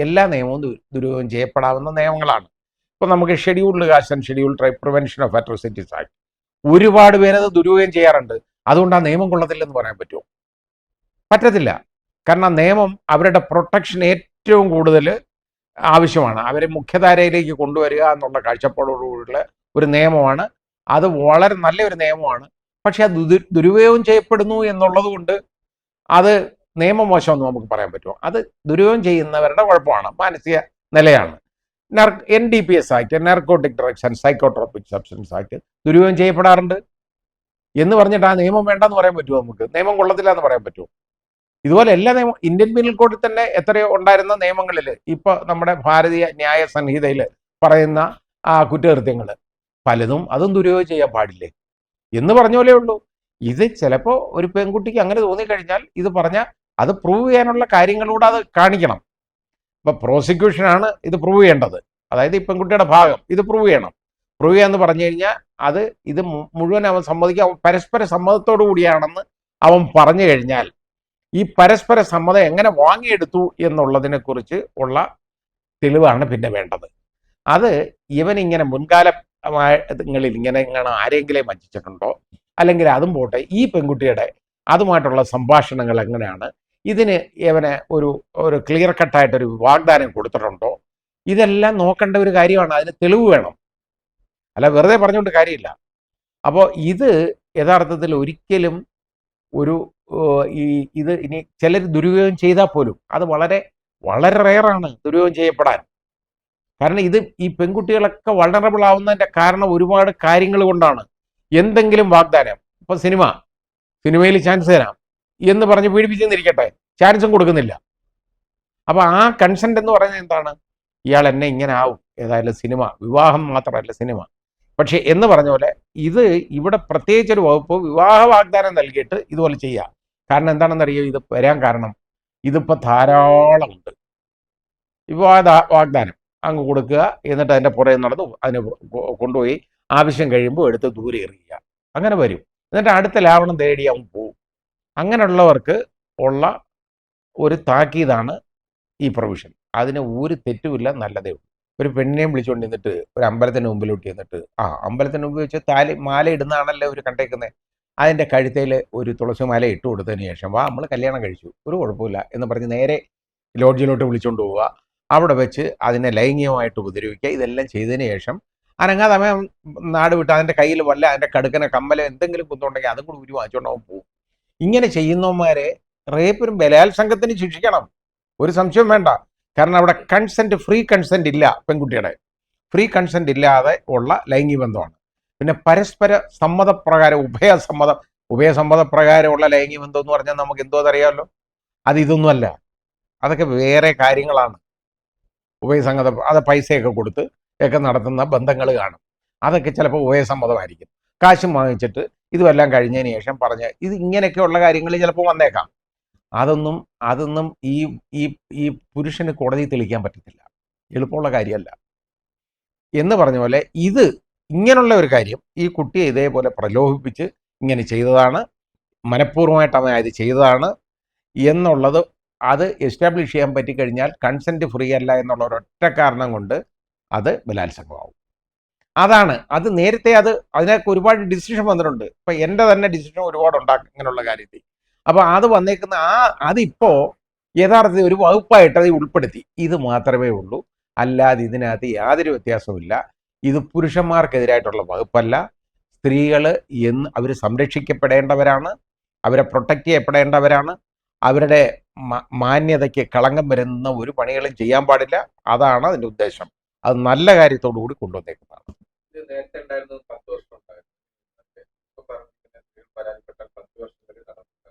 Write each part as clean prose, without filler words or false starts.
എല്ലാ നിയമവും ദുരുപയോഗം ചെയ്യപ്പെടാവുന്ന നിയമങ്ങളാണ്. ഇപ്പം നമുക്ക് scheduled caste and scheduled tribe prevention of atrocities act, ഒരുപാട് പേരത് ദുരുപയോഗം ചെയ്യാറുണ്ട്. അതുകൊണ്ട് ആ നിയമം കൊള്ളത്തില്ലെന്ന് പറയാൻ പറ്റുമോ? പറ്റത്തില്ല. കാരണം നിയമം അവരുടെ പ്രൊട്ടക്ഷൻ ഏറ്റവും കൂടുതൽ ആവശ്യമാണ്. അവരെ മുഖ്യധാരയിലേക്ക് കൊണ്ടുവരിക എന്നുള്ള കാഴ്ചപ്പാടോടുകൂടിയുള്ള ഒരു നിയമമാണ്. അത് വളരെ നല്ലൊരു നിയമമാണ്. പക്ഷെ അത് ദുരുപയോഗം ചെയ്യപ്പെടുന്നു എന്നുള്ളത് കൊണ്ട് അത് നിയമമോശമെന്ന് നമുക്ക് പറയാൻ പറ്റുമോ? അത് ദുരുപയോഗം ചെയ്യുന്നവരുടെ കുഴപ്പമാണ്, മാനസിക നിലയാണ്. NDPS act, narcotic drugs and psychotropic substance act ദുരുപയോഗം ചെയ്യപ്പെടാറുണ്ട് എന്ന് പറഞ്ഞിട്ട് ആ നിയമം വേണ്ടെന്ന് പറയാൻ പറ്റുമോ? നമുക്ക് നിയമം കൊള്ളത്തില്ല എന്ന് പറയാൻ പറ്റുമോ? ഇതുപോലെ എല്ലാ നിയമം ഇന്ത്യൻ പീനൽ കോഡിൽ തന്നെ എത്രയോ ഉണ്ടായിരുന്ന നിയമങ്ങളിൽ ഇപ്പൊ നമ്മുടെ ഭാരതീയ ന്യായ സംഹിതയിൽ പറയുന്ന ആ കുറ്റകൃത്യങ്ങൾ പലതും അതും ദുരുപയോഗം ചെയ്യാൻ പാടില്ലേ എന്ന് പറഞ്ഞ പോലെ ഉള്ളൂ. ഇത് ചിലപ്പോൾ ഒരു പെൺകുട്ടിക്ക് അങ്ങനെ തോന്നിക്കഴിഞ്ഞാൽ ഇത് പറഞ്ഞാൽ അത് പ്രൂവ് ചെയ്യാനുള്ള കാര്യങ്ങളൂടെ അത് കാണിക്കണം. ഇപ്പൊ പ്രോസിക്യൂഷനാണ് ഇത് പ്രൂവ് ചെയ്യേണ്ടത്. അതായത് ഈ പെൺകുട്ടിയുടെ ഭാഗം ഇത് പ്രൂവ് ചെയ്യണം. പ്രൂവ് ചെയ്യാന്ന് പറഞ്ഞു കഴിഞ്ഞാൽ ഇത് മുഴുവൻ അവൻ സമ്മതിക്കുക, പരസ്പര സമ്മതത്തോടു കൂടിയാണെന്ന് അവൻ പറഞ്ഞു കഴിഞ്ഞാൽ ഈ പരസ്പര സമ്മതം എങ്ങനെ വാങ്ങിയെടുത്തു എന്നുള്ളതിനെ കുറിച്ച് ഉള്ള തെളിവാണ് പിന്നെ വേണ്ടത്. അത് ഇവനിങ്ങനെ മുൻകാലങ്ങളിൽ ഇങ്ങനെ ആരെങ്കിലും വഞ്ചിച്ചിട്ടുണ്ടോ, അല്ലെങ്കിൽ അതും പോട്ടെ, ഈ പെൺകുട്ടിയുടെ അതുമായിട്ടുള്ള സംഭാഷണങ്ങൾ എങ്ങനെയാണ്, ഇതിന് ഇവനെ ഒരു ക്ലിയർ കട്ടായിട്ടൊരു വാഗ്ദാനം കൊടുത്തിട്ടുണ്ടോ, ഇതെല്ലാം നോക്കേണ്ട ഒരു കാര്യമാണ്. അതിന് തെളിവ് വേണം, അല്ല വെറുതെ പറഞ്ഞുകൊണ്ട് കാര്യമില്ല. അപ്പോൾ ഇത് യഥാർത്ഥത്തിൽ ഒരിക്കലും ഇത് ഇനി ചിലർ ദുരുപയോഗം ചെയ്താൽ പോലും അത് വളരെ വളരെ റെയറാണ് ദുരുപയോഗം ചെയ്യപ്പെടാൻ. കാരണം ഈ പെൺകുട്ടികളൊക്കെ വൾണറബിൾ ആവുന്നതിൻ്റെ കാരണം ഒരുപാട് കാര്യങ്ങൾ കൊണ്ടാണ്. എന്തെങ്കിലും വാഗ്ദാനം, ഇപ്പം സിനിമയിൽ ചാൻസ് തരാം എന്ന് പറഞ്ഞ് പീഡിപ്പിച്ചെന്നിരിക്കട്ടെ, ചാൻസും കൊടുക്കുന്നില്ല. അപ്പോൾ ആ കൺസെന്റ് എന്ന് പറയുന്നത് എന്താണ്? ഇയാൾ എന്നെ ഇങ്ങനെ ആവും, ഏതായാലും സിനിമ, വിവാഹം മാത്രമല്ല സിനിമ. പക്ഷെ എന്ന് പറഞ്ഞ പോലെ ഇവിടെ പ്രത്യേകിച്ചൊരു വകുപ്പ് വിവാഹ വാഗ്ദാനം നൽകിയിട്ട് ഇതുപോലെ ചെയ്യാം. കാരണം എന്താണെന്നറിയോ ഇത് വരാൻ കാരണം? ഇതിപ്പോൾ ധാരാളമുണ്ട്. വിവാഹ വാഗ്ദാനം അങ്ങ് കൊടുക്കുക, എന്നിട്ട് അതിൻ്റെ പുറകെ നടന്ന് അതിനെ കൊണ്ടുപോയി ആവശ്യം കഴിയുമ്പോൾ എടുത്ത് ദൂരെ എറിയുക, അങ്ങനെ വരും. എന്നിട്ട് അടുത്ത ലാവണം തേടി അവൻ പോവും. അങ്ങനെയുള്ളവർക്ക് ഉള്ള ഒരു താക്കീതാണ് ഈ പ്രൊവിഷൻ. അതിന് ഒരു തെറ്റുമില്ല, നല്ലതേ ഉള്ളൂ. ഒരു പെണ്ണിനെയും വിളിച്ചുകൊണ്ട് നിന്നിട്ട് ഒരു അമ്പലത്തിന് മുമ്പിലോട്ട് ചെന്നിട്ട് അമ്പലത്തിന് മുമ്പിൽ വെച്ച് മാല ഇടുന്നതാണല്ലോ ഒരു കണ്ടേക്കുന്നത്. അതിൻ്റെ കഴുത്തേൽ ഒരു തുളസി മാല ഇട്ട് കൊടുത്തതിന് ശേഷം നമ്മൾ കല്യാണം കഴിച്ചു, ഒരു കുഴപ്പമില്ല എന്ന് പറഞ്ഞ് നേരെ ലോഡ്ജിലോട്ട് വിളിച്ചുകൊണ്ട് പോവുക. അവിടെ വെച്ച് അതിനെ ലൈംഗികമായിട്ട് ഉപദ്രവിക്കുക. ഇതെല്ലാം ചെയ്തതിന് ശേഷം അനങ്ങാതെ നാട് വിട്ട് അതിൻ്റെ കയ്യിൽ വല്ല അതിൻ്റെ കടുക്കന കമ്മലോ എന്തെങ്കിലും കുത്തുണ്ടെങ്കിൽ അതും കൂടി വാങ്ങിച്ചുകൊണ്ട് അവൻ പോകും. ഇങ്ങനെ ചെയ്യുന്നവന്മാരെ റേപ്പിനും ബലാത്സംഗത്തിനും ശിക്ഷിക്കണം, ഒരു സംശയം വേണ്ട. കാരണം അവിടെ ഫ്രീ കൺസെന്റ് ഇല്ല. പെൺകുട്ടിയുടെ ഫ്രീ കൺസെന്റ് ഇല്ലാതെ ഉള്ള ലൈംഗിക ബന്ധമാണ്. പിന്നെ പരസ്പര സമ്മതപ്രകാരം ഉഭയസമ്മതപ്രകാരമുള്ള ലൈംഗിക ബന്ധം എന്ന് പറഞ്ഞാൽ നമുക്ക് എന്തോ അറിയാമല്ലോ, ഇതൊന്നുമല്ല. അതൊക്കെ വേറെ കാര്യങ്ങളാണ്. ഉഭയസമ്മതം, അത് പൈസയൊക്കെ കൊടുത്ത് ഒക്കെ നടത്തുന്ന ബന്ധങ്ങൾ കാണും. അതൊക്കെ ചിലപ്പോൾ ഉഭയസമ്മതമായിരിക്കും. കാശും വാങ്ങിച്ചിട്ട് ഇതുമെല്ലാം കഴിഞ്ഞതിന് ശേഷം പറഞ്ഞ് ഇത് ഇങ്ങനെയൊക്കെയുള്ള കാര്യങ്ങൾ ചിലപ്പോൾ വന്നേക്കാം. അതൊന്നും ഈ പുരുഷന് കോടതി തെളിയിക്കാൻ പറ്റത്തില്ല, എളുപ്പമുള്ള കാര്യമല്ല. എന്ന് പറഞ്ഞ പോലെ ഇങ്ങനെയുള്ള ഒരു കാര്യം ഈ കുട്ടിയെ ഇതേപോലെ പ്രലോഭിപ്പിച്ച് ഇങ്ങനെ ചെയ്തതാണ്, മനഃപൂർവ്വമായിട്ട് അവൻ ഇത് ചെയ്തതാണ് എന്നുള്ളത് അത് എസ്റ്റാബ്ലിഷ് ചെയ്യാൻ പറ്റിക്കഴിഞ്ഞാൽ കൺസെന്റ് ഫ്രീ അല്ല എന്നുള്ള ഒരൊറ്റ കാരണം കൊണ്ട് അത് ബലാത്സംഗമാവും. അത് നേരത്തെ അതിനൊക്കെ ഒരുപാട് ഡിസിഷൻ വന്നിട്ടുണ്ട്. ഇപ്പൊ എൻ്റെ തന്നെ ഡിസിഷൻ ഒരുപാട് ഉണ്ടാക്കും ഇങ്ങനെയുള്ള കാര്യത്തിൽ. അപ്പോൾ അത് വന്നേക്കുന്ന അതിപ്പോ യഥാർത്ഥത്തിൽ ഒരു വകുപ്പായിട്ട് അത് ഉൾപ്പെടുത്തി. ഇത് മാത്രമേ ഉള്ളൂ, അല്ലാതെ ഇതിനകത്ത് യാതൊരു വ്യത്യാസവുമില്ല. ഇത് പുരുഷന്മാർക്കെതിരായിട്ടുള്ള വകുപ്പല്ല. സ്ത്രീകൾ അവർ സംരക്ഷിക്കപ്പെടേണ്ടവരാണ്, അവരെ പ്രൊട്ടക്റ്റ് ചെയ്യപ്പെടേണ്ടവരാണ്. അവരുടെ മാന്യതയ്ക്ക് കളങ്കം വരുന്ന ഒരു പണികളും ചെയ്യാൻ പാടില്ല. അതാണ് അതിൻ്റെ ഉദ്ദേശം. അത് നല്ല കാര്യത്തോടു കൂടി കൊണ്ടുവന്നേക്കുന്നതാണ്. നേരത്തെ ഉണ്ടായിരുന്നത് 10 വർഷം ഉണ്ടായിരുന്നു.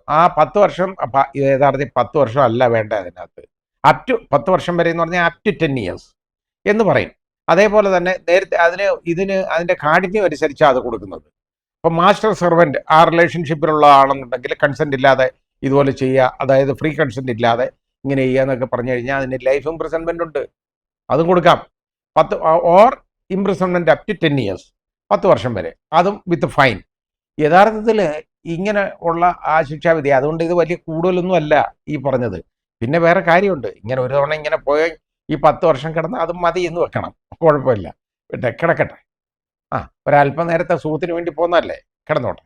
ആ 10 വർഷം യഥാർത്ഥത്തിൽ 10 വർഷം അല്ല വേണ്ട. അതിനകത്ത് അപ് ടു 10 വർഷം വരെ എന്ന് പറഞ്ഞാൽ അപ് ടു 10 years എന്ന് പറയും. അതേപോലെ തന്നെ നേരത്തെ അതിൻ്റെ കാഠിന്യം അനുസരിച്ചാണ് അത് കൊടുക്കുന്നത്. ഇപ്പം മാസ്റ്റർ സെർവൻറ്റ് ആ റിലേഷൻഷിപ്പിലുള്ള ആണെന്നുണ്ടെങ്കിൽ കൺസെൻറ്റ് ഇല്ലാതെ ഇതുപോലെ ചെയ്യുക, അതായത് ഫ്രീ കൺസെൻറ്റ് ഇല്ലാതെ ഇങ്ങനെ ചെയ്യുക എന്നൊക്കെ പറഞ്ഞു കഴിഞ്ഞാൽ അതിന് ലൈഫ് ഇംപ്രിസൺമെൻ്റ് ഉണ്ട്, അതും കൊടുക്കാം. 10 or imprisonment up to 10 years, 10 വർഷം വരെ, അതും വിത്ത് ഫൈൻ. യഥാർത്ഥത്തിൽ ഇങ്ങനെ ഉള്ള ആ ശിക്ഷാവിധി, അതുകൊണ്ട് ഇത് വലിയ കൂടുതലൊന്നും അല്ല ഈ പറഞ്ഞത്. പിന്നെ വേറെ കാര്യമുണ്ട്, ഇങ്ങനെ ഒരു തവണ ഇങ്ങനെ ഈ 10 വർഷം കിടന്ന് അത് മതി എന്ന് വെക്കണം, കുഴപ്പമില്ല, കിടക്കട്ടെ. ഒരല്പം നേരത്തെ സുഖത്തിന് വേണ്ടി പോന്നതല്ലേ, കിടന്നോട്ടെ.